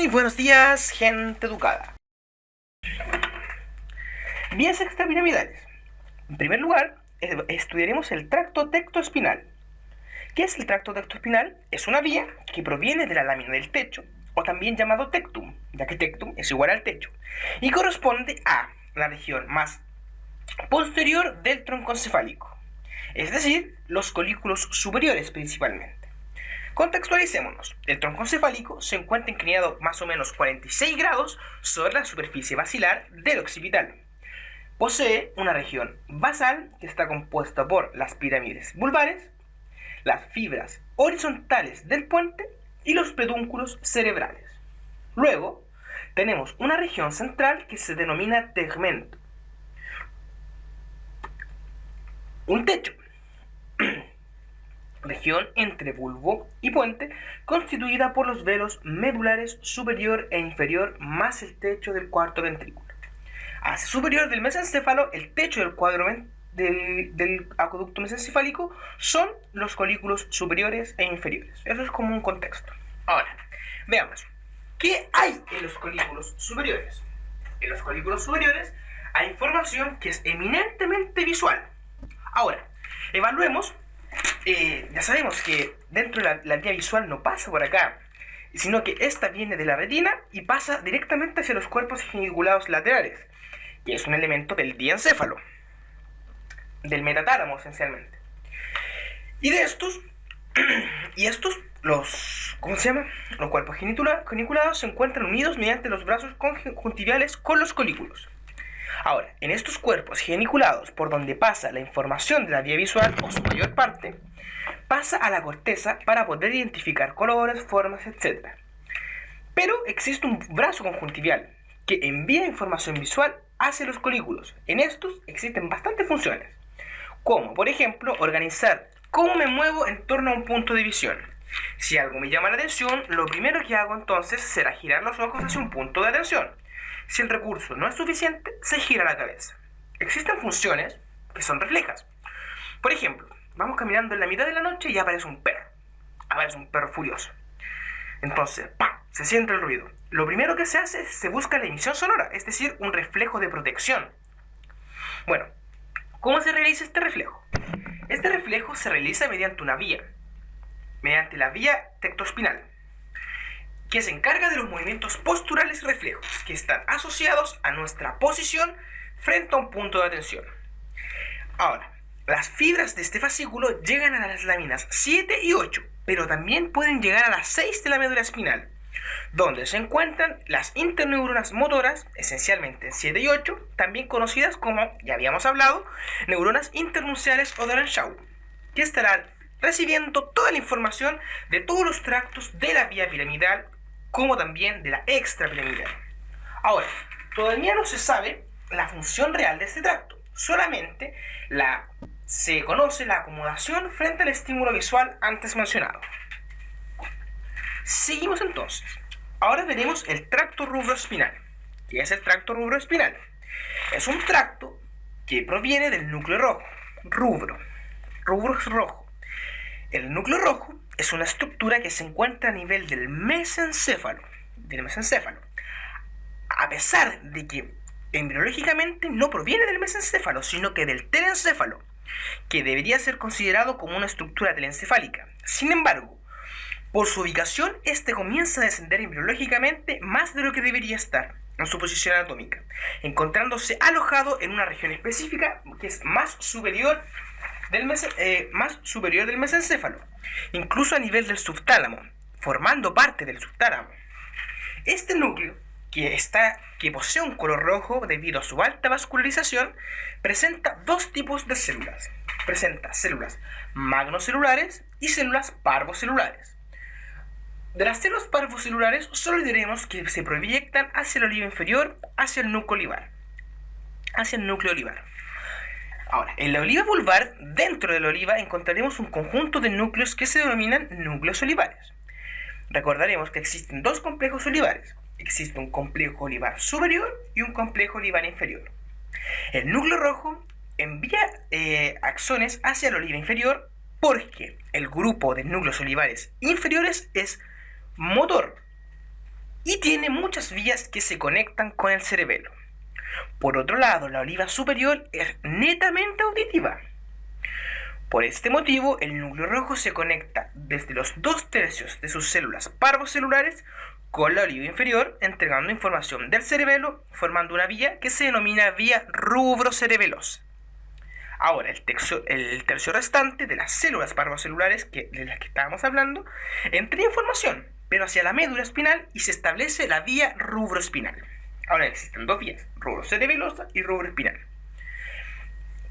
Muy buenos días, gente educada. Vías extrapiramidales. En primer lugar, estudiaremos el tracto tectoespinal. ¿Qué es el tracto tectoespinal? Es una vía que proviene de la lámina del techo, o también llamado tectum, ya que tectum es igual al techo, y corresponde a la región más posterior del tronco encefálico, es decir, los colículos superiores principalmente. Contextualicémonos. El tronco encefálico se encuentra inclinado más o menos 46 grados sobre la superficie basilar del occipital. Posee una región basal que está compuesta por las pirámides vulvares, las fibras horizontales del puente y los pedúnculos cerebrales. Luego, tenemos una región central que se denomina tegmento. Un techo. Región entre bulbo y puente, constituida por los velos medulares superior e inferior más el techo del cuarto ventrículo. Hacia superior del mesencéfalo, el techo del cuadro del acueducto mesencefálico son los colículos superiores e inferiores. Eso es como un contexto. Ahora, veamos. ¿Qué hay en los colículos superiores? En los colículos superiores hay información que es eminentemente visual. Ahora, evaluemos. Ya sabemos que dentro de la vía visual no pasa por acá, sino que esta viene de la retina y pasa directamente hacia los cuerpos geniculados laterales, que es un elemento del diencéfalo, del metatálamo esencialmente. Y de estos, ¿cómo se llama? Los cuerpos geniculados se encuentran unidos mediante los brazos conjuntiviales con los colículos. Ahora, en estos cuerpos geniculados por donde pasa la información de la vía visual, o su mayor parte, pasa a la corteza para poder identificar colores, formas, etc. Pero existe un brazo conjuntivial que envía información visual hacia los colículos. En estos existen bastantes funciones, como por ejemplo organizar cómo me muevo en torno a un punto de visión. Si algo me llama la atención, lo primero que hago entonces será girar los ojos hacia un punto de atención. Si el recurso no es suficiente, se gira la cabeza. Existen funciones que son reflejas. Por ejemplo, vamos caminando en la mitad de la noche y aparece un perro. Aparece un perro furioso. Entonces, ¡pam!, se siente el ruido. Lo primero que se hace es se busca la emisión sonora, es decir, un reflejo de protección. Bueno, ¿cómo se realiza este reflejo? Este reflejo se realiza mediante una vía, mediante la vía tectoespinal, que se encarga de los movimientos posturales y reflejos que están asociados a nuestra posición frente a un punto de atención. Ahora, las fibras de este fascículo llegan a las láminas 7 y 8, pero también pueden llegar a las 6 de la médula espinal, donde se encuentran las interneuronas motoras, esencialmente en 7 y 8, también conocidas como, ya habíamos hablado, neuronas internunciales o de Earnshaw, que estarán recibiendo toda la información de todos los tractos de la vía piramidal, como también de la extrapiramidal. Ahora, todavía no se sabe la función real de este tracto, solamente se conoce la acomodación frente al estímulo visual antes mencionado. Seguimos entonces. Ahora veremos el tracto rubroespinal. ¿Qué es el tracto rubroespinal? Es un tracto que proviene del núcleo rojo. Rubro es rojo. El núcleo rojo es una estructura que se encuentra a nivel del mesencéfalo. A pesar de que embriológicamente no proviene del mesencéfalo, sino que del telencéfalo, que debería ser considerado como una estructura telencefálica. Sin embargo, por su ubicación, este comienza a descender embriológicamente más de lo que debería estar en su posición anatómica, encontrándose alojado en una región específica que es más superior del mesencéfalo, incluso a nivel del subtálamo, formando parte del subtálamo. Este núcleo, que posee un color rojo debido a su alta vascularización, presenta dos tipos de células. Presenta células magnocelulares y células parvocelulares. De las células parvocelulares solo diremos que se proyectan hacia el olivo inferior, hacia el núcleo olivar. Ahora, en la oliva vulvar, dentro de la oliva encontraremos un conjunto de núcleos que se denominan núcleos olivares. Recordaremos que existen dos complejos olivares. Existe un complejo olivar superior y un complejo olivar inferior. El núcleo rojo envía axones hacia la oliva inferior porque el grupo de núcleos olivares inferiores es motor. y tiene muchas vías que se conectan con el cerebelo. Por otro lado, la oliva superior es netamente auditiva. Por este motivo, el núcleo rojo se conecta desde los 2/3 de sus células parvocelulares con la oliva inferior, entregando información del cerebelo, formando una vía que se denomina vía rubrocerebelosa. Ahora, el tercio restante de las células parvocelulares de las que estábamos hablando entrega información, pero hacia la médula espinal, y se establece la vía rubroespinal. Ahora existen dos vías, rubrocerebelosa y rubroespinal.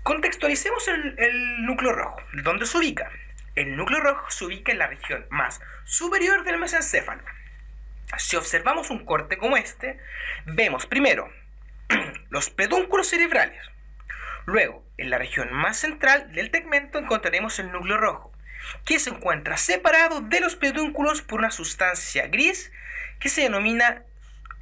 Contextualicemos el núcleo rojo. ¿Dónde se ubica? El núcleo rojo se ubica en la región más superior del mesencéfalo. Si observamos un corte como este, vemos primero los pedúnculos cerebrales. Luego, en la región más central del tegmento encontraremos el núcleo rojo, que se encuentra separado de los pedúnculos por una sustancia gris que se denomina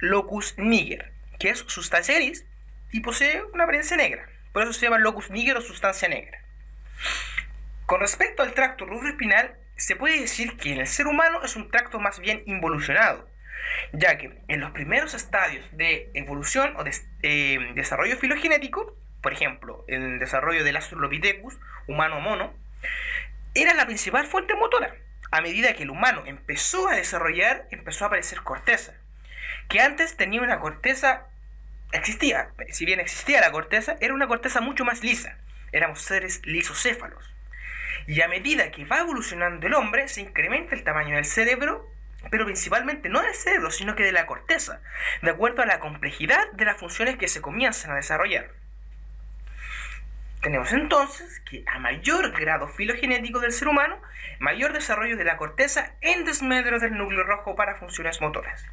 locus niger, que es sustancia gris y posee una apariencia negra. Por eso se llama locus niger o sustancia negra. Con respecto al tracto rubroespinal, se puede decir que en el ser humano es un tracto más bien involucionado, ya que en los primeros estadios de evolución o de desarrollo filogenético, por ejemplo, en el desarrollo del Australopithecus humano-mono, era la principal fuente motora. A medida que el humano empezó a desarrollar, empezó a aparecer corteza, que antes tenía una corteza, si bien existía la corteza, era una corteza mucho más lisa. Éramos seres lisocéfalos. Y a medida que va evolucionando el hombre, se incrementa el tamaño del cerebro, pero principalmente no del cerebro, sino que de la corteza, de acuerdo a la complejidad de las funciones que se comienzan a desarrollar. Tenemos entonces que a mayor grado filogenético del ser humano, mayor desarrollo de la corteza en desmedro del núcleo rojo para funciones motoras.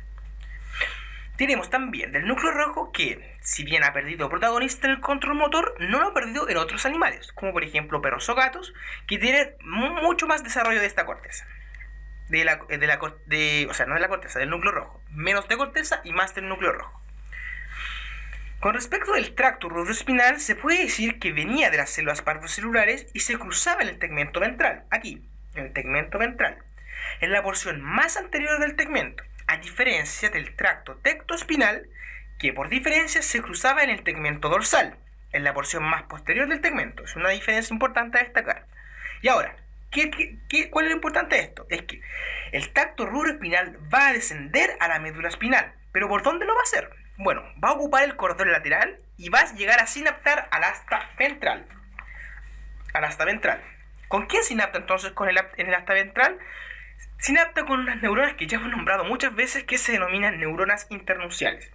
Tenemos también del núcleo rojo que, si bien ha perdido protagonista en el control motor, no lo ha perdido en otros animales, como por ejemplo perros o gatos, que tienen mucho más desarrollo de esta corteza. No de la corteza, del núcleo rojo. Menos de corteza y más del núcleo rojo. Con respecto del tracto rubroespinal, se puede decir que venía de las células parvocelulares y se cruzaba en el tegmento ventral, aquí, en el tegmento ventral, en la porción más anterior del tegmento, a diferencia del tracto tectoespinal, que por diferencia se cruzaba en el tegmento dorsal, en la porción más posterior del tegmento. Es una diferencia importante a destacar. Y ahora, ¿cuál es lo importante de esto? Es que el tracto rubroespinal va a descender a la médula espinal, pero ¿por dónde lo va a hacer? Bueno, va a ocupar el cordón lateral y va a llegar a sinaptar al asta ventral. ¿Con quién sinapta entonces en el asta ventral? Sinapta con unas neuronas que ya hemos nombrado muchas veces, que se denominan neuronas internunciales.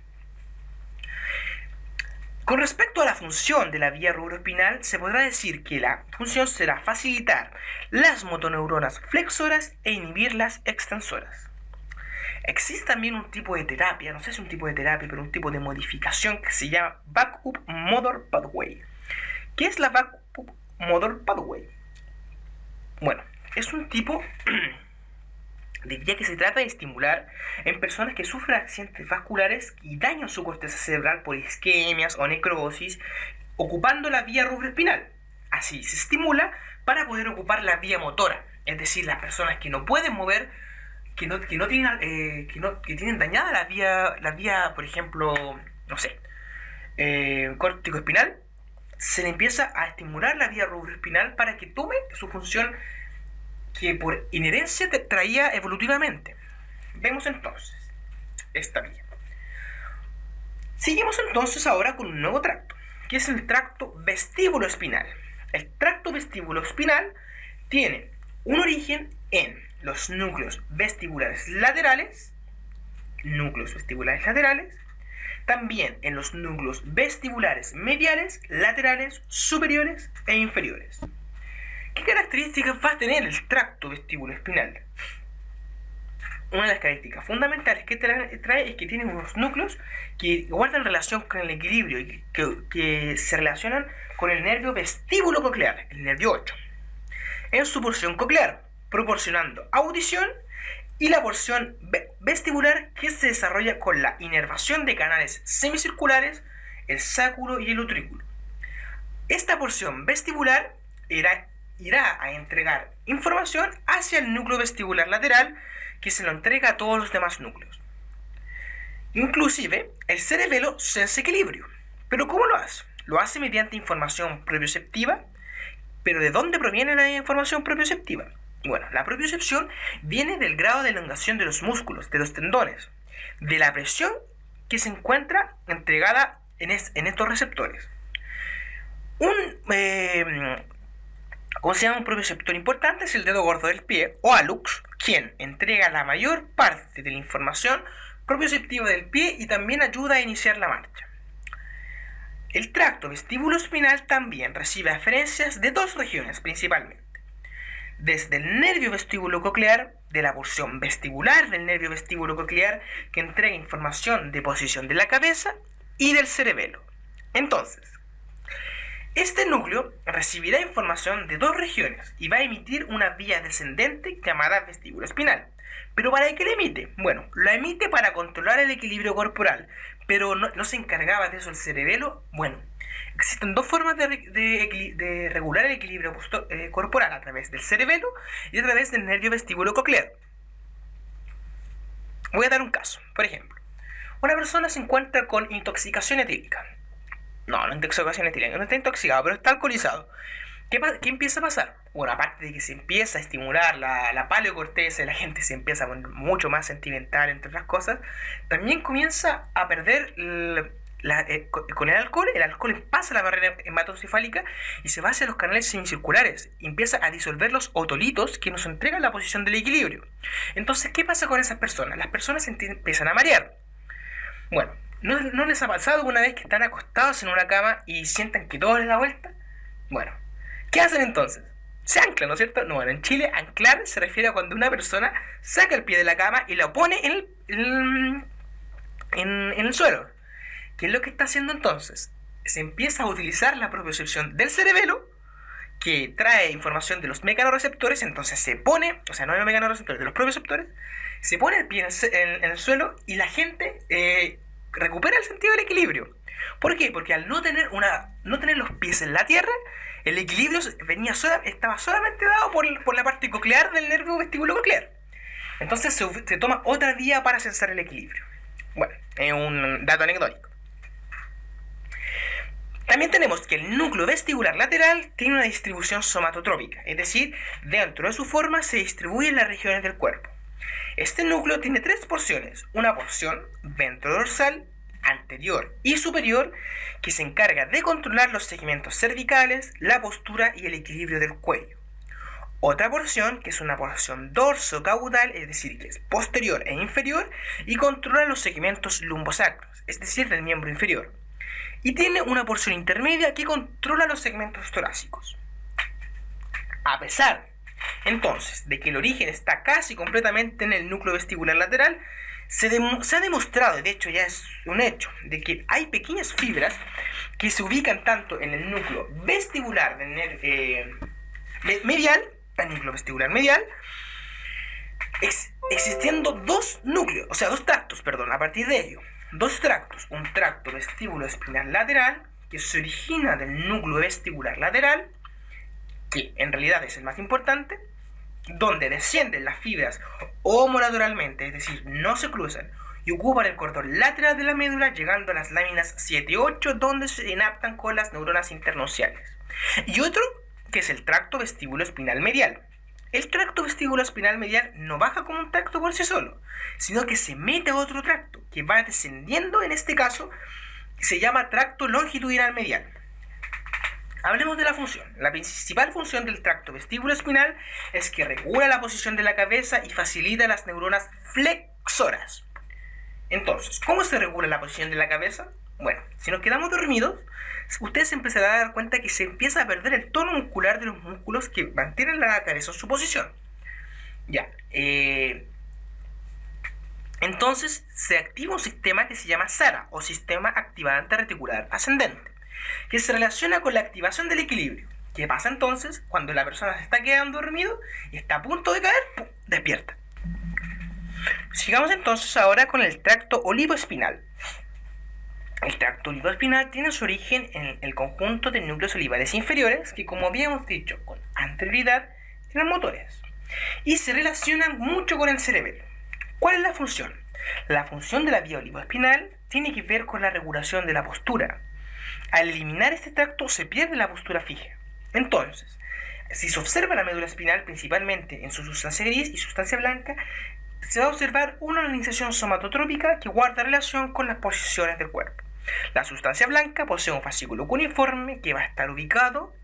Con respecto a la función de la vía rubroespinal, se podrá decir que la función será facilitar las motoneuronas flexoras e inhibir las extensoras. Existe también un tipo de terapia, no sé si un tipo de terapia, pero un tipo de modificación que se llama Backup Motor Pathway. ¿Qué es la Backup Motor Pathway? Bueno, es un tipo de vía que se trata de estimular en personas que sufren accidentes vasculares y dañan su corteza cerebral por isquemias o necrosis, ocupando la vía rubroespinal. Así se estimula para poder ocupar la vía motora, es decir, las personas que no pueden mover, que tienen dañada la vía, por ejemplo, no sé, córtico espinal, se le empieza a estimular la vía rubroespinal para que tome su función que por inherencia te traía evolutivamente. Vemos entonces esta vía. Seguimos entonces ahora con un nuevo tracto, que es el tracto vestíbulo-espinal. El tracto vestíbulo-espinal tiene un origen en los núcleos vestibulares laterales, también en los núcleos vestibulares mediales, laterales, superiores e inferiores. ¿Qué características va a tener el tracto vestíbulo-espinal? Una de las características fundamentales que trae es que tiene unos núcleos que guardan relación con el equilibrio y que se relacionan con el nervio vestíbulo coclear, el nervio 8, en su porción coclear, proporcionando audición, y la porción vestibular, que se desarrolla con la inervación de canales semicirculares, el sacuro y el utrículo. Esta porción vestibular irá a entregar información hacia el núcleo vestibular lateral, que se lo entrega a todos los demás núcleos. Inclusive, el cerebelo sensa equilibrio. ¿Pero cómo lo hace? Lo hace mediante información propioceptiva. ¿Pero de dónde proviene la información propioceptiva? Bueno, la propiocepción viene del grado de elongación de los músculos, de los tendones, de la presión que se encuentra entregada en estos receptores. ¿Cómo se llama? Un propioceptor importante es el dedo gordo del pie, o hallux, quien entrega la mayor parte de la información propioceptiva del pie y también ayuda a iniciar la marcha. El tracto vestibuloespinal también recibe aferencias de dos regiones principalmente. Desde el nervio vestibulococlear, de la porción vestibular del nervio vestibulococlear que entrega información de posición de la cabeza y del cerebelo. Entonces, este núcleo recibirá información de dos regiones y va a emitir una vía descendente llamada vestíbulo espinal. ¿Pero para qué la emite? Bueno, la emite para controlar el equilibrio corporal, pero no se encargaba de eso el cerebelo. Bueno, existen dos formas de regular el equilibrio corporal, a través del cerebelo y a través del nervio vestíbulo coclear. Voy a dar un caso. Por ejemplo, una persona se encuentra con intoxicación etílica. No intoxicación etílica, no está intoxicado, pero está alcoholizado. ¿Qué empieza a pasar? Bueno, aparte de que se empieza a estimular la paleocorteza y la gente se empieza a poner mucho más sentimental, entre otras cosas, también comienza a perder con el alcohol pasa la barrera hematocefálica y se va hacia los canales semicirculares y empieza a disolver los otolitos que nos entregan la posición del equilibrio. Entonces, ¿qué pasa con esas personas? Las personas empiezan a marear. Bueno, ¿no les ha pasado alguna vez que están acostados en una cama y sientan que todo les da vuelta? Bueno, ¿qué hacen entonces? Se anclan, ¿no es cierto? No, bueno, en Chile anclar se refiere a cuando una persona saca el pie de la cama y lo pone en el suelo. ¿Qué es lo que está haciendo entonces? Se empieza a utilizar la propiocepción del cerebelo, que trae información de los mecanorreceptores, entonces se pone, o sea, no de los mecanorreceptores, de los propioceptores, se pone el pie en el suelo y la gente recupera el sentido del equilibrio. ¿Por qué? Porque al no tener los pies en la tierra, el equilibrio estaba solamente dado por la parte coclear del nervio vestibulococlear. Entonces se toma otra vía para censar el equilibrio. Bueno, es un dato anecdótico. También tenemos que el núcleo vestibular lateral tiene una distribución somatotrópica, es decir, dentro de su forma se distribuye en las regiones del cuerpo. Este núcleo tiene tres porciones, una porción ventrodorsal, anterior y superior, que se encarga de controlar los segmentos cervicales, la postura y el equilibrio del cuello. Otra porción, que es una porción dorso-caudal, es decir, que es posterior e inferior, y controla los segmentos lumbosacros, es decir, del miembro inferior. Y tiene una porción intermedia que controla los segmentos torácicos. A pesar, entonces, de que el origen está casi completamente en el núcleo vestibular lateral, se ha demostrado, y de hecho ya es un hecho, de que hay pequeñas fibras que se ubican tanto en el núcleo vestibular medial, el núcleo vestibular medial, existiendo dos tractos, a partir de ello. Dos tractos, un tracto vestíbulo-espinal lateral, que se origina del núcleo vestibular lateral, que en realidad es el más importante, donde descienden las fibras homolateralmente, es decir, no se cruzan, y ocupan el cordón lateral de la médula, llegando a las láminas 7 y 8, donde se synaptan con las neuronas internunciales. Y otro, que es el tracto vestíbulo-espinal medial. El tracto vestíbulo-espinal medial no baja como un tracto por sí solo, sino que se mete a otro tracto, que va descendiendo, en este caso, se llama tracto longitudinal medial. Hablemos de la función. La principal función del tracto vestíbulo-espinal es que regula la posición de la cabeza y facilita las neuronas flexoras. Entonces, ¿cómo se regula la posición de la cabeza? Bueno, si nos quedamos dormidos, ustedes se empezarán a dar cuenta que se empieza a perder el tono muscular de los músculos que mantienen la cabeza en su posición. Entonces se activa un sistema que se llama SARA, o sistema activante reticular ascendente, que se relaciona con la activación del equilibrio. ¿Qué pasa entonces? Cuando la persona se está quedando dormido y está a punto de caer, ¡pum!, despierta. Sigamos entonces ahora con el tracto olivoespinal. El tracto olivoespinal tiene su origen en el conjunto de núcleos olivares inferiores, que, como habíamos dicho con anterioridad, eran motores, y se relacionan mucho con el cerebelo. ¿Cuál es la función? La función de la vía olivoespinal tiene que ver con la regulación de la postura. Al eliminar este tracto se pierde la postura fija. Entonces, si se observa la médula espinal principalmente en su sustancia gris y sustancia blanca, se va a observar una organización somatotrópica que guarda relación con las posiciones del cuerpo. La sustancia blanca posee un fascículo cuneiforme que va a estar ubicando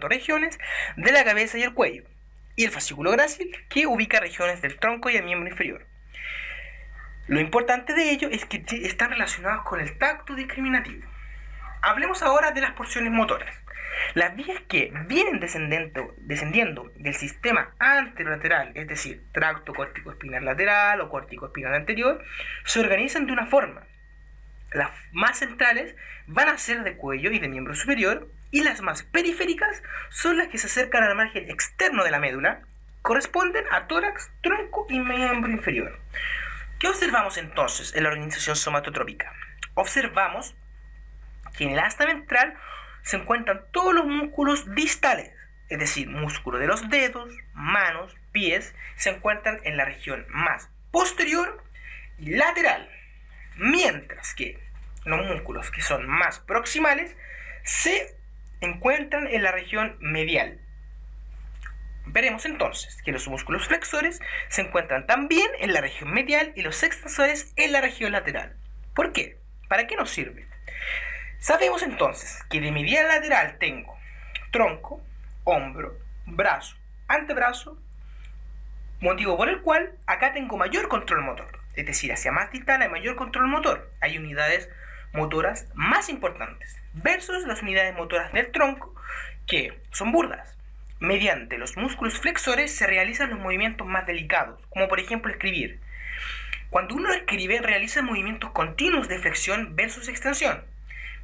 regiones de la cabeza y el cuello, y el fascículo grácil que ubica regiones del tronco y el miembro inferior. Lo importante de ello es que están relacionados con el tacto discriminativo. Hablemos ahora de las porciones motoras. Las vías que vienen descendiendo del sistema anterolateral, es decir, tracto córtico-espinal lateral o córtico-espinal anterior, se organizan de una forma. Las más centrales van a ser de cuello y de miembro superior, y las más periféricas son las que se acercan al margen externo de la médula, corresponden a tórax, tronco y miembro inferior. ¿Qué observamos entonces en la organización somatotrópica? Observamos que en el asta ventral se encuentran todos los músculos distales, es decir, músculos de los dedos, manos, pies, se encuentran en la región más posterior y lateral, mientras que los músculos que son más proximales se encuentran en la región medial. Veremos entonces que los músculos flexores se encuentran también en la región medial y los extensores en la región lateral. ¿Por qué? ¿Para qué nos sirve? Sabemos entonces que de medial a lateral tengo tronco, hombro, brazo, antebrazo, motivo por el cual acá tengo mayor control motor. Es decir, hacia más distal hay mayor control motor. Hay unidades motoras más importantes versus las unidades motoras del tronco, que son burdas. Mediante los músculos flexores se realizan los movimientos más delicados, como por ejemplo escribir. Cuando uno escribe, realiza movimientos continuos de flexión versus extensión.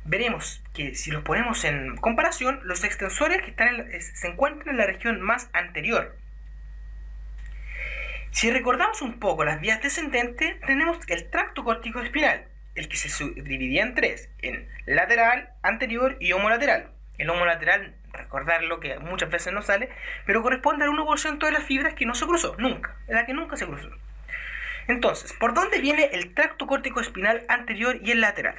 Veremos que si los ponemos en comparación, los extensores que se encuentran en la región más anterior. Si recordamos un poco las vías descendentes, tenemos el tracto córtico-espinal, el que se subdividía en tres, en lateral, anterior y homolateral. El homolateral, recordarlo que muchas veces no sale, pero corresponde al 1% de las fibras que no se cruzó, nunca, la que nunca se cruzó. Entonces, ¿por dónde viene el tracto córtico-espinal anterior y el lateral?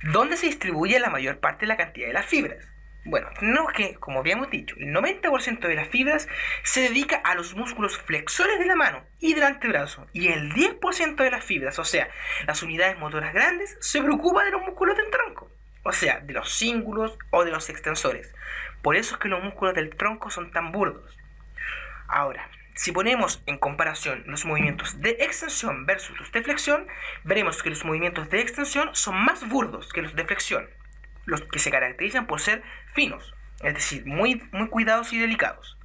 ¿Dónde se distribuye la mayor parte de la cantidad de las fibras? Bueno, tenemos que, como habíamos dicho, el 90% de las fibras se dedica a los músculos flexores de la mano y del antebrazo, y el 10% de las fibras, o sea, las unidades motoras grandes, se preocupa de los músculos del tronco, o sea, de los cíngulos o de los extensores. Por eso es que los músculos del tronco son tan burdos. Ahora, si ponemos en comparación los movimientos de extensión versus los de flexión, veremos que los movimientos de extensión son más burdos que los de flexión, los que se caracterizan por ser finos, es decir, muy cuidados y delicados.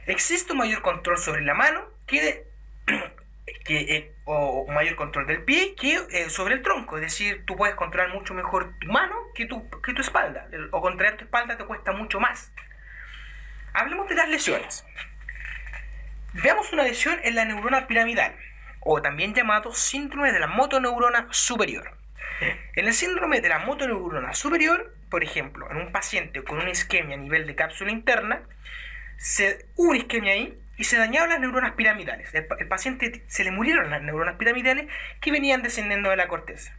Existe un mayor control sobre la mano o mayor control del pie que sobre el tronco, es decir, tú puedes controlar mucho mejor tu mano que tu espalda, o contraer tu espalda te cuesta mucho más. Hablemos de las lesiones. Veamos una lesión en la neurona piramidal, o también llamado síndrome de la motoneurona superior. En el síndrome de la motoneurona superior, por ejemplo, en un paciente con una isquemia a nivel de cápsula interna, hubo una isquemia ahí y se dañaron las neuronas piramidales. El paciente se le murieron las neuronas piramidales que venían descendiendo de la corteza.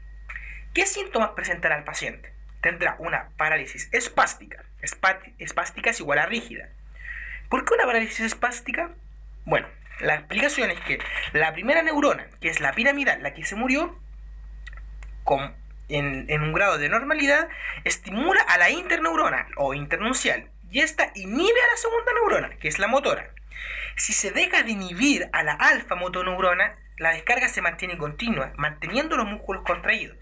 ¿Qué síntomas presentará el paciente? Tendrá una parálisis espástica. Espástica es igual a rígida. ¿Por qué una parálisis espástica? Bueno, la explicación es que la primera neurona, que es la piramidal, la que se murió, en un grado de normalidad, estimula a la interneurona o internuncial, y esta inhibe a la segunda neurona, que es la motora. Si se deja de inhibir a la alfa motoneurona, la descarga se mantiene continua, manteniendo los músculos contraídos.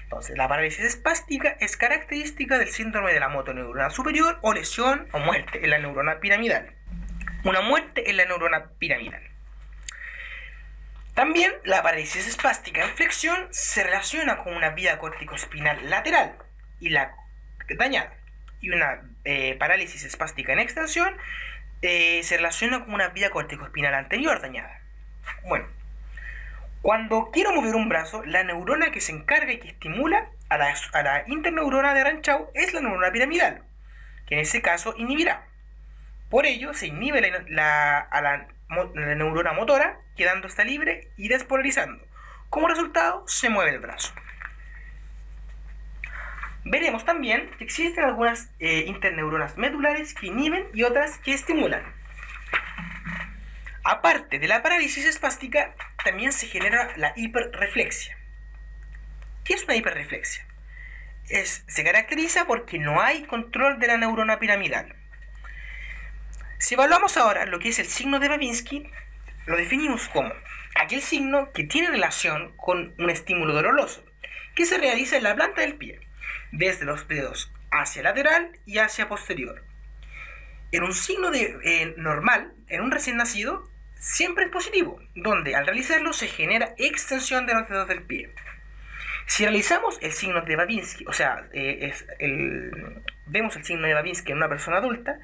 Entonces, la parálisis espástica es característica del síndrome de la motoneurona superior o lesión o muerte en la neurona piramidal. Una muerte en la neurona piramidal. También la parálisis espástica en flexión se relaciona con una vía córtico-espinal lateral y la dañada. Y una parálisis espástica en extensión se relaciona con una vía córtico-espinal anterior dañada. Bueno, cuando quiero mover un brazo, la neurona que se encarga y que estimula a la interneurona de Ranchau es la neurona piramidal, que en ese caso inhibirá. Por ello, se inhibe la neurona motora, quedando esta libre y despolarizando. Como resultado, se mueve el brazo. Veremos también que existen algunas interneuronas medulares que inhiben y otras que estimulan. Aparte de la parálisis espástica, también se genera la hiperreflexia. ¿Qué es una hiperreflexia? Se caracteriza porque no hay control de la neurona piramidal. Si evaluamos ahora lo que es el signo de Babinski, lo definimos como aquel signo que tiene relación con un estímulo doloroso, que se realiza en la planta del pie, desde los dedos hacia lateral y hacia posterior. En un signo normal, en un recién nacido, siempre es positivo, donde al realizarlo se genera extensión de los dedos del pie. Si realizamos el signo de Babinski, o sea, vemos el signo de Babinski en una persona adulta,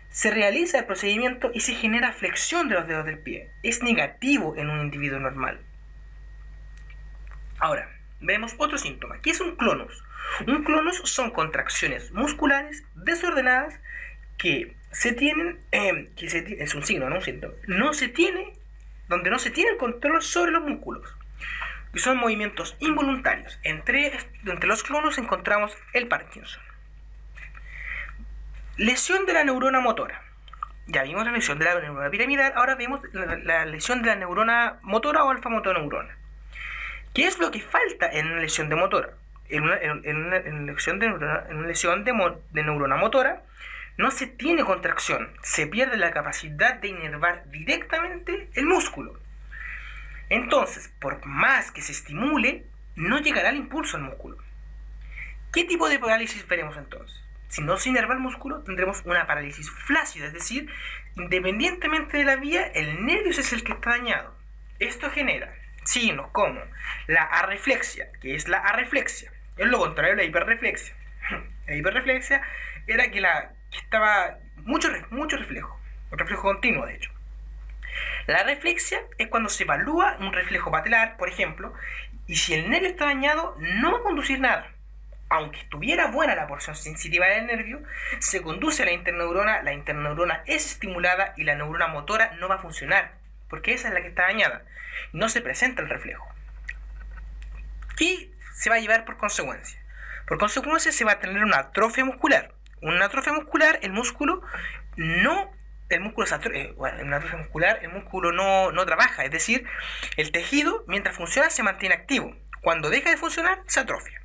se realiza el procedimiento y se genera flexión de los dedos del pie. Es negativo en un individuo normal. Ahora, vemos otro síntoma. ¿Qué es un clonus? Un clonus son contracciones musculares desordenadas que se tienen, es un signo, no un síntoma, donde no se tiene el control sobre los músculos. Y son movimientos involuntarios. Entre los clonus encontramos el Parkinson. Lesión de la neurona motora. Ya vimos la lesión de la neurona piramidal, ahora vemos la lesión de la neurona motora o alfa-motoneurona. ¿Qué es lo que falta en una lesión de motora? En una lesión de neurona motora no se tiene contracción, se pierde la capacidad de inervar directamente el músculo. Entonces, por más que se estimule, no llegará el impulso al músculo. ¿Qué tipo de parálisis veremos entonces? Si no se inerva el músculo, tendremos una parálisis flácida, es decir, independientemente de la vía, el nervio es el que está dañado. Esto genera signos como la arreflexia, que es la arreflexia, es lo contrario de la hiperreflexia. La hiperreflexia era que estaba mucho reflejo, un reflejo continuo de hecho. La reflexia es cuando se evalúa un reflejo patelar, por ejemplo, y si el nervio está dañado, no va a conducir nada. Aunque estuviera buena la porción sensitiva del nervio, se conduce a la interneurona es estimulada y la neurona motora no va a funcionar, porque esa es la que está dañada. No se presenta el reflejo. ¿Qué se va a llevar por consecuencia? Por consecuencia se va a tener una atrofia muscular. Una atrofia muscular, en una atrofia muscular, el músculo no trabaja, es decir, el tejido mientras funciona se mantiene activo. Cuando deja de funcionar, se atrofia.